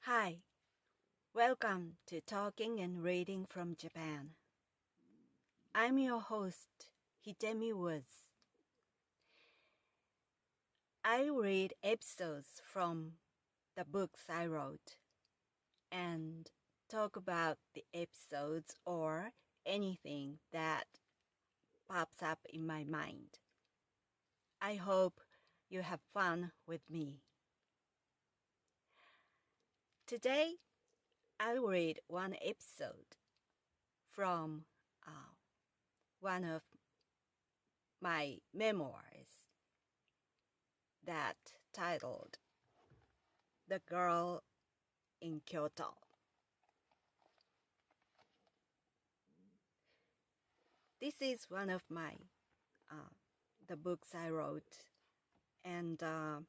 Hi, welcome to Talking and Reading from Japan. I'm your host, Hidemi Woods. I read episodes from the books I wrote and talk about the episodes or anything that pops up in my mind. I hope you have fun with me. Today, I'll read one episode from one of my memoirs that titled The Girl in Kyoto. This is one of my the books I wrote, and the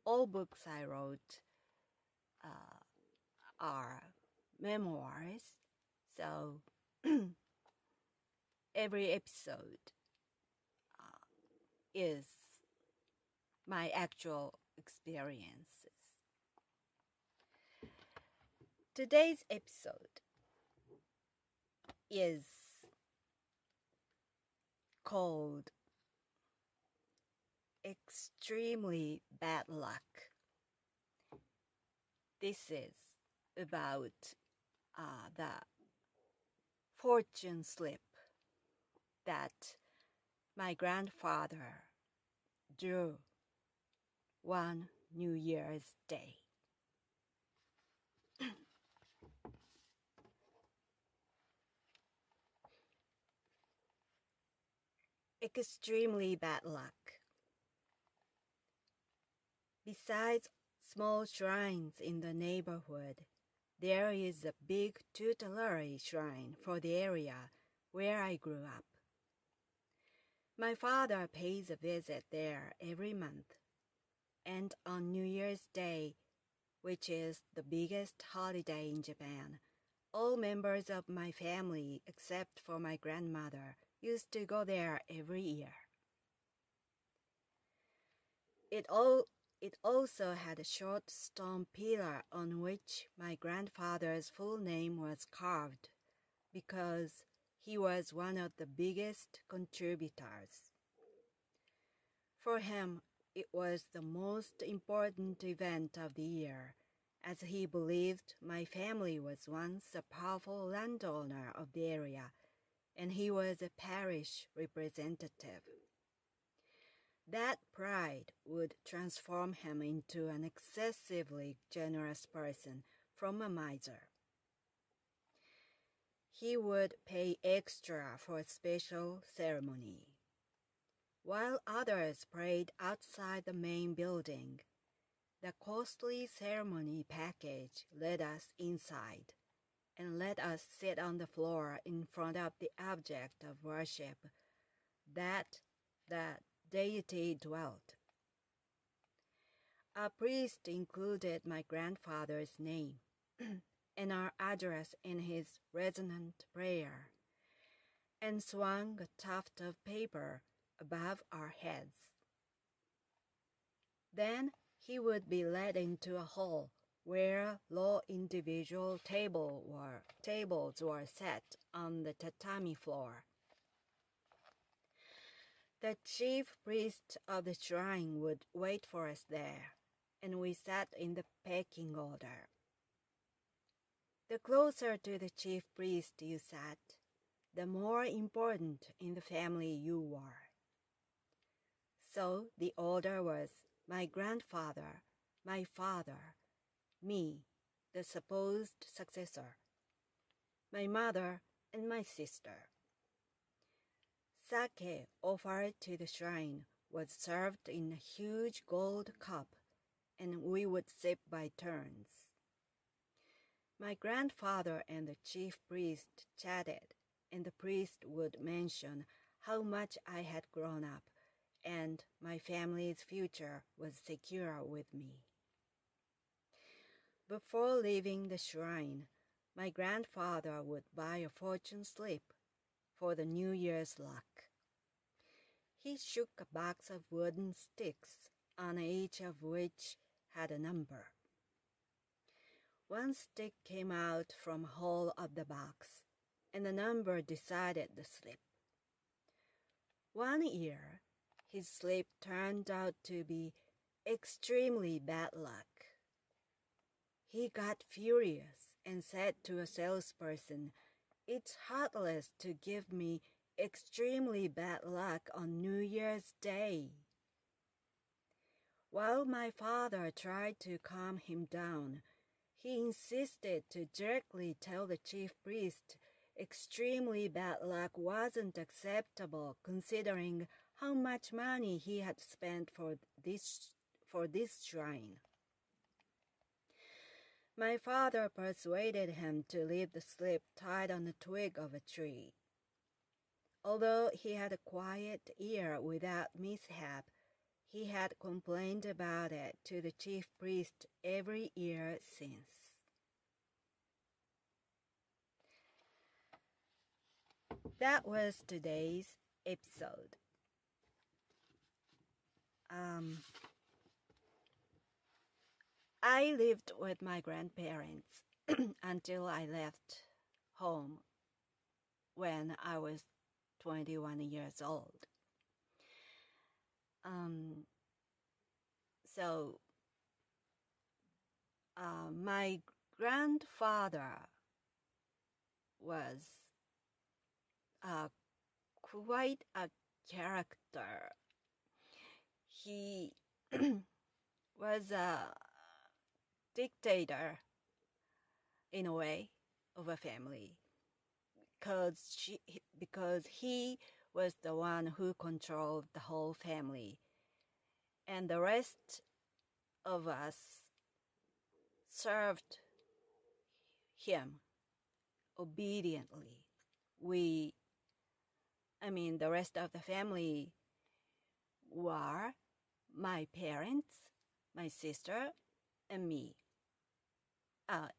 all books I wrote are memoirs. So every episode is my actual experiences. Today's episode is called Extremely Bad Luck. This is about the fortune slip that my grandfather drew one New Year's Day. Extremely bad luck. Besides small shrines in the neighborhood, there is a big tutelary shrine for the area where I grew up. My father pays a visit there every month, and on New Year's Day, which is the biggest holiday in Japan, all members of my family, except for my grandmother, used to go there every year. It also had a short stone pillar on which my grandfather's full name was carved, because he was one of the biggest contributors. For him, it was the most important event of the year, as he believed my family was once a powerful landowner of the area, and he was a parish representative. That pride would transform him into an excessively generous person from a miser. He would pay extra for a special ceremony. While others prayed outside the main building, the costly ceremony package led us inside and let us sit on the floor in front of the object of worship that the deity dwelt. A priest included my grandfather's name and our address in his resonant prayer, and swung a tuft of paper above our heads. Then he would be led into a hall where low individual tables were set on the tatami floor. The chief priest of the shrine would wait for us there, and we sat in the pecking order. The closer to the chief priest you sat, the more important in the family you were. So the order was my grandfather, my father, me, the supposed successor, my mother, and my sister. Sake offered to the shrine was served in a huge gold cup, and we would sip by turns. My grandfather and the chief priest chatted, and the priest would mention how much I had grown up, and my family's future was secure with me. Before leaving the shrine, my grandfather would buy a fortune slip for the New Year's luck. He shook a box of wooden sticks, on each of which had a number. One stick came out from a hole of the box, and the number decided the slip. One year, his slip turned out to be extremely bad luck. He got furious and said to a salesperson, "It's heartless to give me extremely bad luck on New Year's Day." While my father tried to calm him down, he insisted to directly tell the chief priest extremely bad luck wasn't acceptable considering how much money he had spent for this shrine. My father persuaded him to leave the slip tied on a twig of a tree. Although he had a quiet year without mishap, he had complained about it to the chief priest every year since. That was today's episode. I lived with my grandparents until I left home when I was 21 years old. My grandfather was quite a character. He was a dictator in a way of a family because he was the one who controlled the whole family, and the rest of us served him obediently. The rest of the family were my parents, my sister, and me,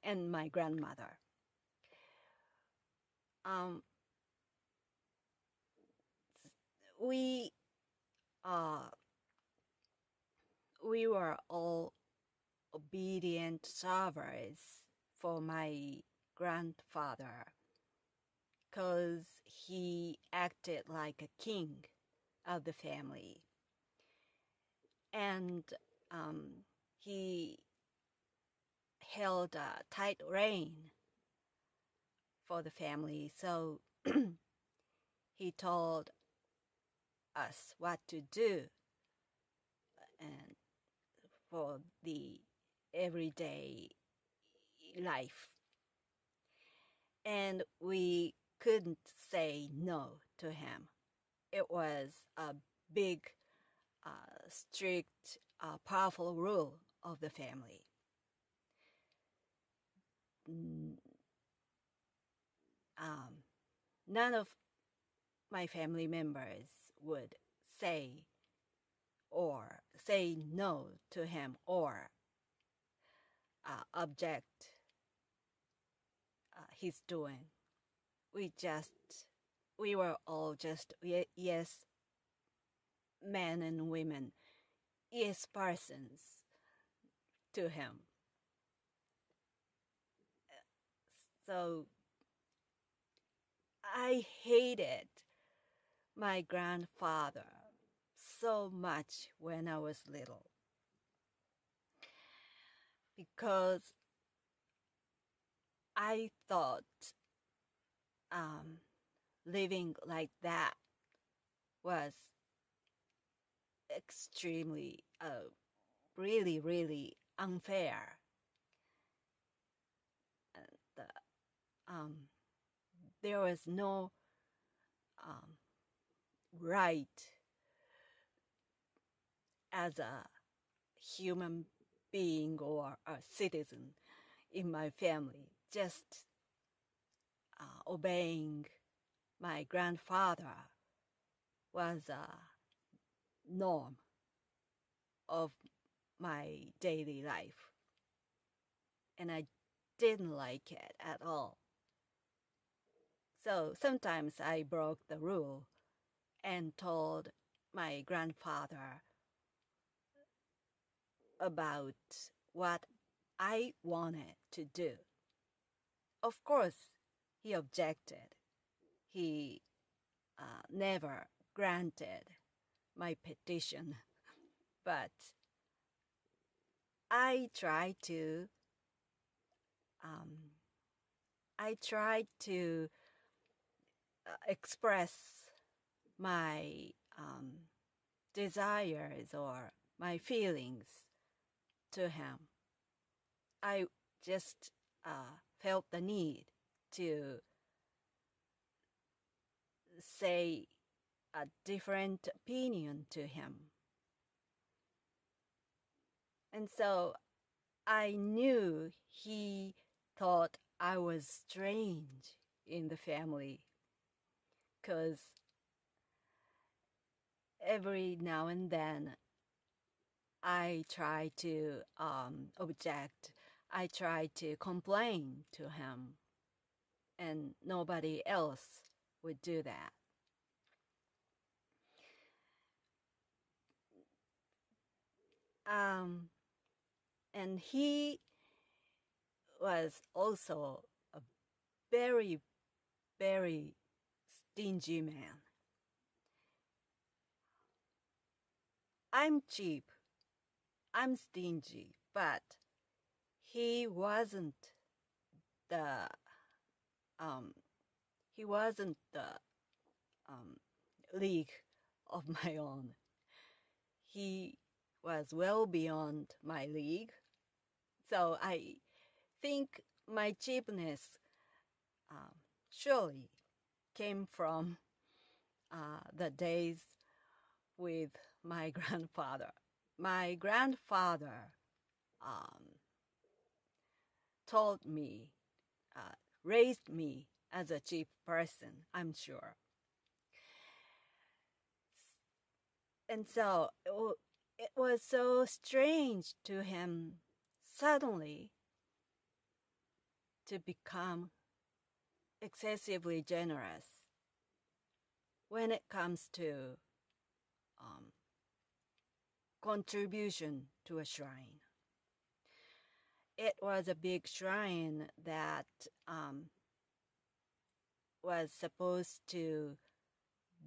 and my grandmother. We were all obedient servers for my grandfather because he acted like a king of the family, and he held a tight rein for the family, so he told us what to do and for the everyday life, and we couldn't say no to him. It was a big, strict, powerful rule of the family. None of my family members would say no to him or object his doing. We were all just yes men and women, yes persons to him. So I hated my grandfather so much when I was little because I thought living like that was extremely, really, really unfair. There was no right as a human being or a citizen in my family, just obeying my grandfather was a norm of my daily life, and I didn't like it at all. So sometimes I broke the rule and told my grandfather about what I wanted to do. Of course, he objected. He never granted my petition, but I tried to um, express my desires or my feelings to him. I just felt the need to say a different opinion to him. And so I knew he thought I was strange in the family, because every now and then I try to object. I try to complain to him, and nobody else would do that. And he was also a very, very stingy man. I'm cheap, I'm stingy, but he wasn't the league of my own. He was well beyond my league. So I think my cheapness surely came from the days with my grandfather. My grandfather told me, raised me as a cheap person, I'm sure. And so it was so strange to him suddenly to become excessively generous when it comes to contribution to a shrine. It was a big shrine that was supposed to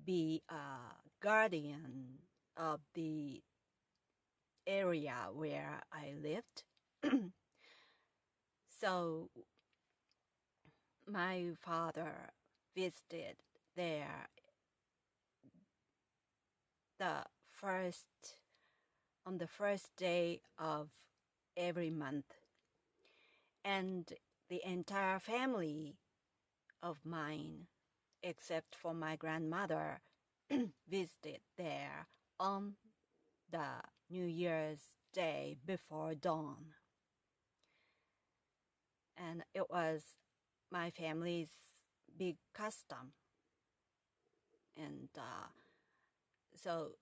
be a guardian of the area where I lived. So my father visited there on the first day of every month, and the entire family of mine, except for my grandmother, visited there on the New Year's Day before dawn. And it was my family's big custom. And so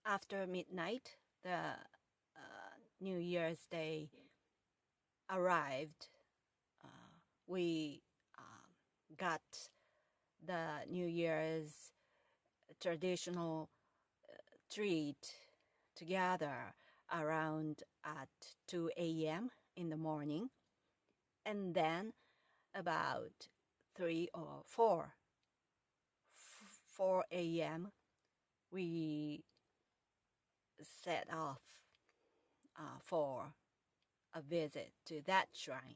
after midnight, the New Year's Day arrived. We got the New Year's traditional treat together around at 2 a.m. in the morning. And then about 3 or 4 a.m. we set off for a visit to that shrine.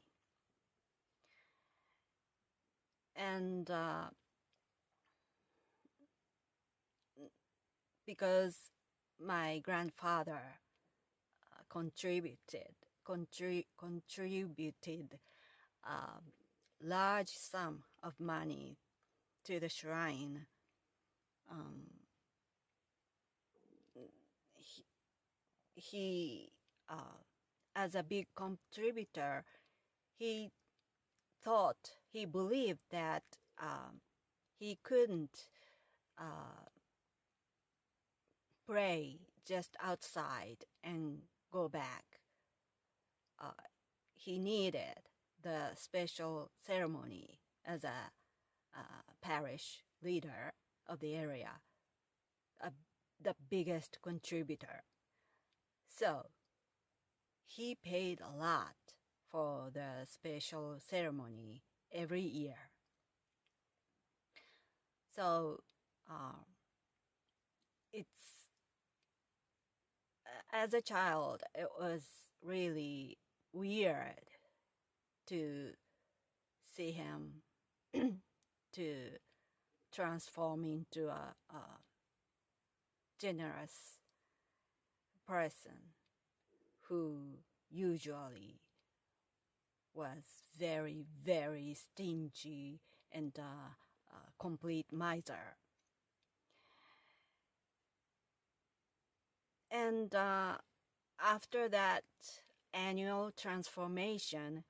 And because my grandfather contributed a large sum of money to the shrine, he as a big contributor, he believed that he couldn't pray just outside and go back. He needed the special ceremony as a parish leader of the area, the biggest contributor. So he paid a lot for the special ceremony every year. So it's as a child, it was really weird to see him to transform into a generous person who usually was very, very stingy and a complete miser. And after that annual transformation,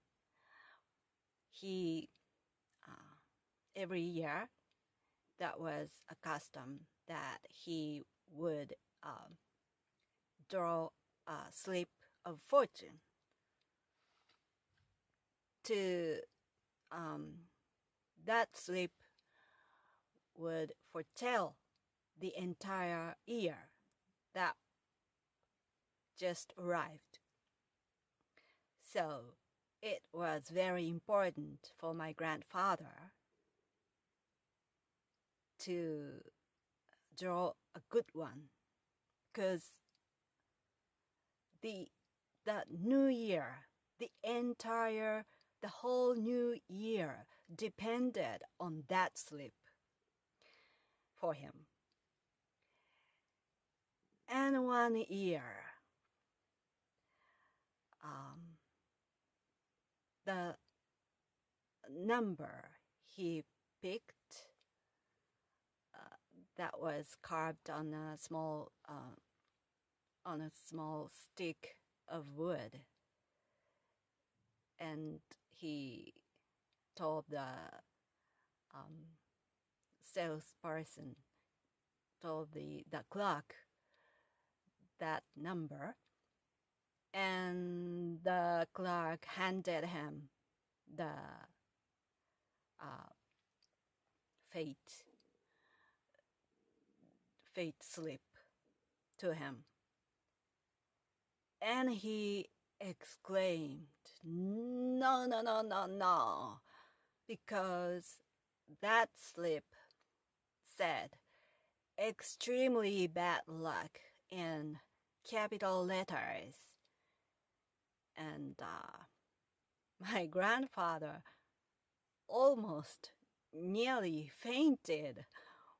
he, every year, that was a custom that he would draw a slip of fortune to that slip would foretell the entire year that just arrived. So it was very important for my grandfather to draw a good one, because the new year, the whole new year depended on that slip for him. And one year, the number he picked that was carved on a small stick of wood, and he told the salesperson, told the clerk that number, and the clerk handed him the fate slip to him. And he exclaimed, "No, no, no, no, no," because that slip said extremely bad luck in capital letters. And my grandfather almost nearly fainted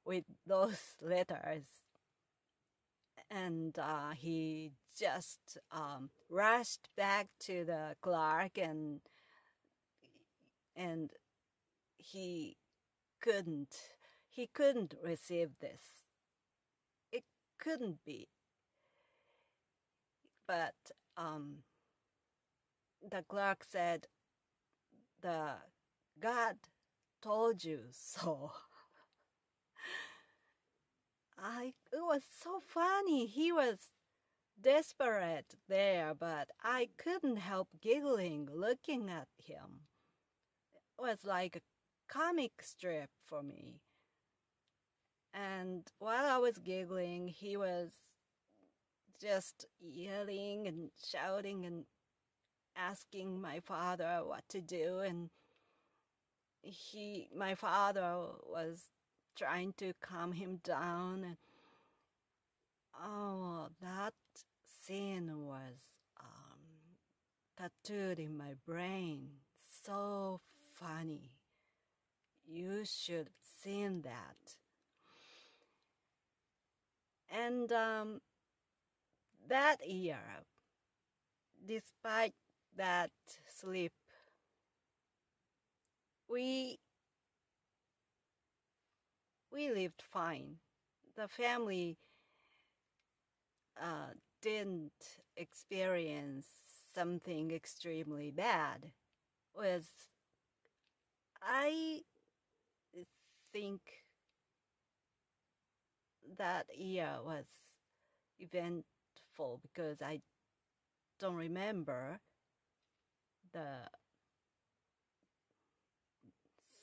with those letters. And he just rushed back to the clerk, and he couldn't receive this. It couldn't be. But the clerk said, "The God told you so." It was so funny. He was desperate there, but I couldn't help giggling looking at him. It was like a comic strip for me. And while I was giggling, he was just yelling and shouting and asking my father what to do, and my father was trying to calm him down. And that scene was tattooed in my brain. So funny. You should have seen that. And that year, despite that slip, we lived fine. The family didn't experience something extremely bad. I think that year was eventful because I don't remember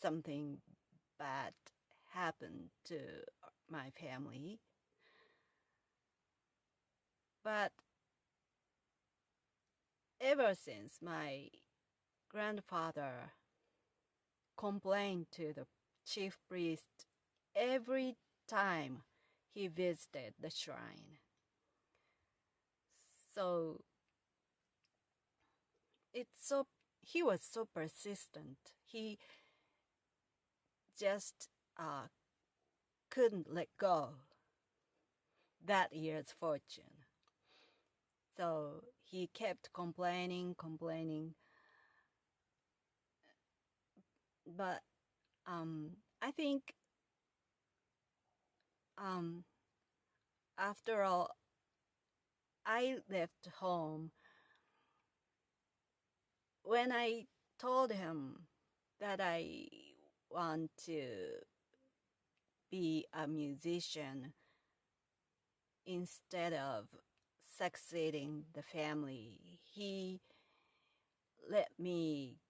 something bad happened to my family. But ever since my grandfather complained to the chief priest every time he visited the shrine. So he was so persistent. He just couldn't let go that year's fortune. So he kept complaining. But I think after all, I left home when I told him that I want to be a musician instead of succeeding the family. He let me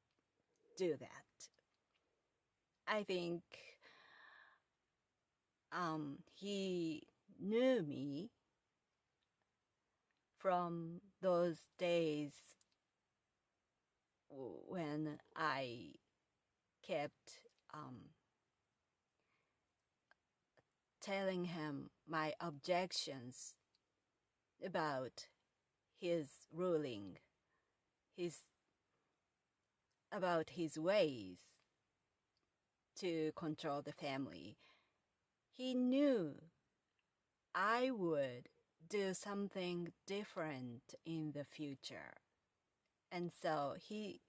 do that. I think he knew me from those days when I kept telling him my objections about his ruling, about his ways to control the family. He knew I would do something different in the future. And so he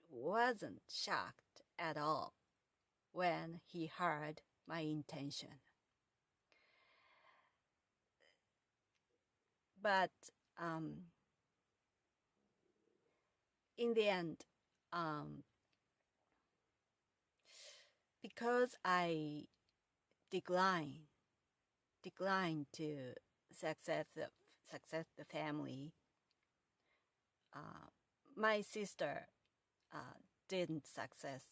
wasn't shocked at all when he heard my intention. But in the end, because I declined to success the family, my sister didn't success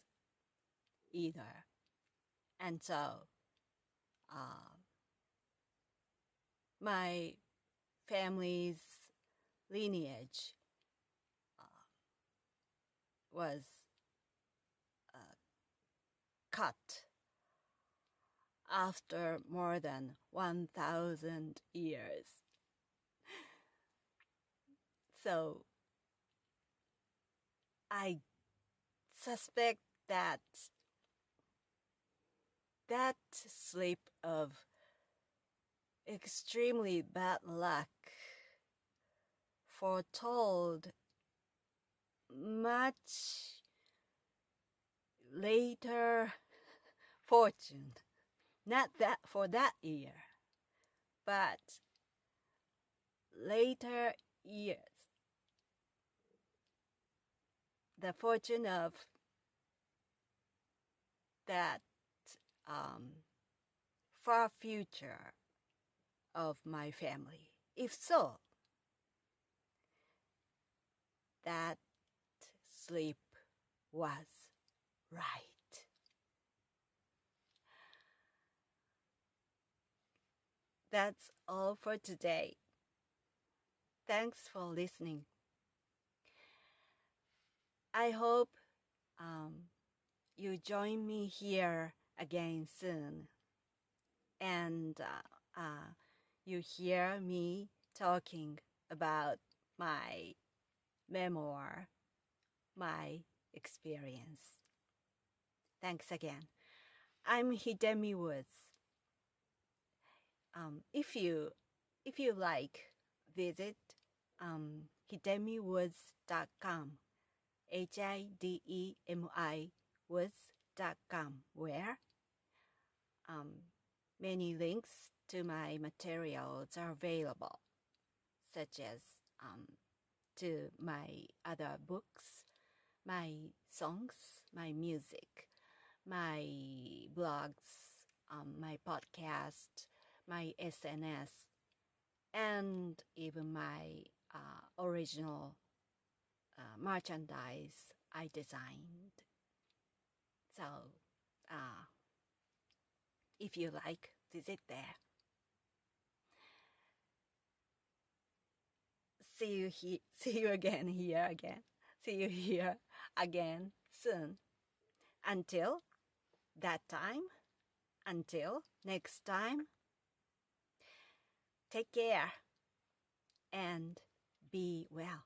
either. And so my family's lineage was cut after more than 1,000 years. So I suspect that slip of extremely bad luck foretold much later fortune. Not that for that year, but later years. The fortune of that far future of my family. If so, that sleep was right. That's all for today. Thanks for listening. I hope you join me here again soon, and you hear me talking about my memoir, my experience. Thanks again. I'm Hidemi Woods. If you like, visit hidemiwoods.com, HIDEMI woods.com, where many links to my materials are available, such as to my other books, my songs, my music, my blogs, my podcast, my SNS, and even my original merchandise I designed. So if you like, visit there. See you again here again. See you here again soon. Until that time, until next time, take care and be well.